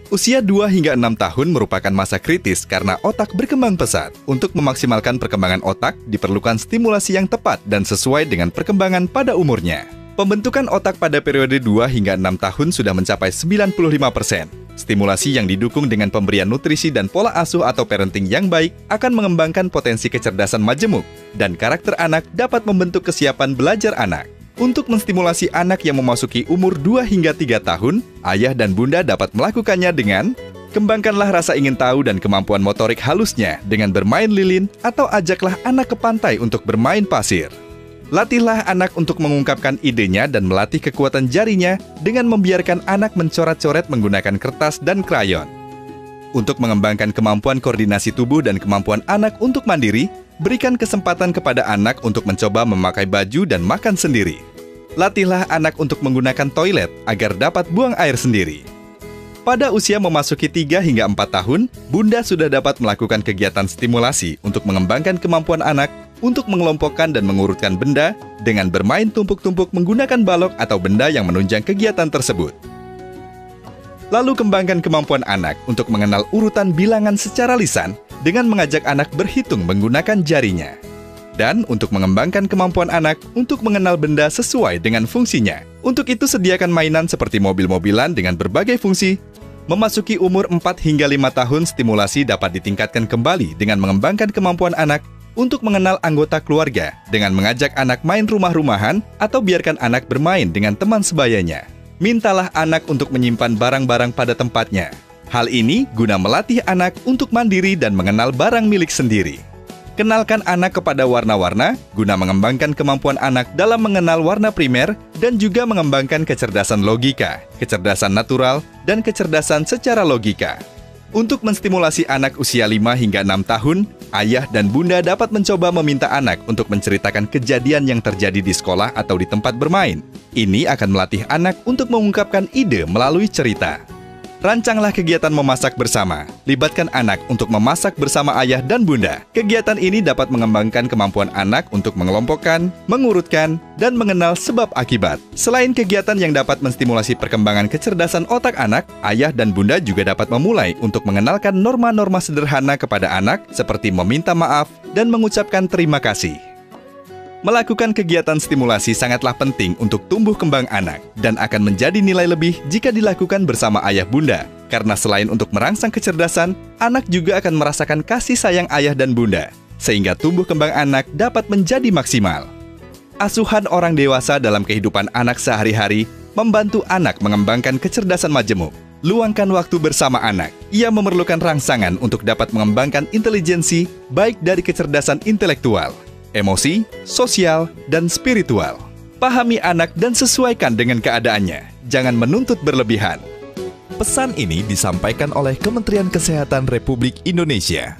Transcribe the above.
Usia 2 hingga 6 tahun merupakan masa kritis karena otak berkembang pesat. Untuk memaksimalkan perkembangan otak, diperlukan stimulasi yang tepat dan sesuai dengan perkembangan pada umurnya. Pembentukan otak pada periode 2 hingga 6 tahun sudah mencapai 95%. Stimulasi yang didukung dengan pemberian nutrisi dan pola asuh atau parenting yang baik akan mengembangkan potensi kecerdasan majemuk, dan karakter anak dapat membentuk kesiapan belajar anak. Untuk menstimulasi anak yang memasuki umur 2 hingga 3 tahun, ayah dan bunda dapat melakukannya dengan kembangkanlah rasa ingin tahu dan kemampuan motorik halusnya dengan bermain lilin atau ajaklah anak ke pantai untuk bermain pasir. Latihlah anak untuk mengungkapkan idenya dan melatih kekuatan jarinya dengan membiarkan anak mencoret-coret menggunakan kertas dan krayon. Untuk mengembangkan kemampuan koordinasi tubuh dan kemampuan anak untuk mandiri, berikan kesempatan kepada anak untuk mencoba memakai baju dan makan sendiri. Latihlah anak untuk menggunakan toilet agar dapat buang air sendiri. Pada usia memasuki 3 hingga 4 tahun, bunda sudah dapat melakukan kegiatan stimulasi untuk mengembangkan kemampuan anak untuk mengelompokkan dan mengurutkan benda dengan bermain tumpuk-tumpuk menggunakan balok atau benda yang menunjang kegiatan tersebut. Lalu kembangkan kemampuan anak untuk mengenal urutan bilangan secara lisan dengan mengajak anak berhitung menggunakan jarinya. Dan untuk mengembangkan kemampuan anak untuk mengenal benda sesuai dengan fungsinya. Untuk itu sediakan mainan seperti mobil-mobilan dengan berbagai fungsi. Memasuki umur 4 hingga 5 tahun, stimulasi dapat ditingkatkan kembali dengan mengembangkan kemampuan anak untuk mengenal anggota keluarga dengan mengajak anak main rumah-rumahan atau biarkan anak bermain dengan teman sebayanya. Mintalah anak untuk menyimpan barang-barang pada tempatnya. Hal ini guna melatih anak untuk mandiri dan mengenal barang milik sendiri. Kenalkan anak kepada warna-warna guna mengembangkan kemampuan anak dalam mengenal warna primer dan juga mengembangkan kecerdasan logika, kecerdasan natural, dan kecerdasan secara logika. Untuk menstimulasi anak usia 5 hingga 6 tahun, ayah dan bunda dapat mencoba meminta anak untuk menceritakan kejadian yang terjadi di sekolah atau di tempat bermain. Ini akan melatih anak untuk mengungkapkan ide melalui cerita. Rancanglah kegiatan memasak bersama. Libatkan anak untuk memasak bersama ayah dan bunda. Kegiatan ini dapat mengembangkan kemampuan anak untuk mengelompokkan, mengurutkan, dan mengenal sebab akibat. Selain kegiatan yang dapat menstimulasi perkembangan kecerdasan otak anak, ayah dan bunda juga dapat memulai untuk mengenalkan norma-norma sederhana kepada anak seperti meminta maaf dan mengucapkan terima kasih. Melakukan kegiatan stimulasi sangatlah penting untuk tumbuh kembang anak dan akan menjadi nilai lebih jika dilakukan bersama ayah bunda. Karena selain untuk merangsang kecerdasan, anak juga akan merasakan kasih sayang ayah dan bunda, sehingga tumbuh kembang anak dapat menjadi maksimal. Asuhan orang dewasa dalam kehidupan anak sehari-hari membantu anak mengembangkan kecerdasan majemuk. Luangkan waktu bersama anak. Ia memerlukan rangsangan untuk dapat mengembangkan intelijensi, baik dari kecerdasan intelektual, emosi, sosial, dan spiritual. Pahami anak dan sesuaikan dengan keadaannya. Jangan menuntut berlebihan. Pesan ini disampaikan oleh Kementerian Kesehatan Republik Indonesia.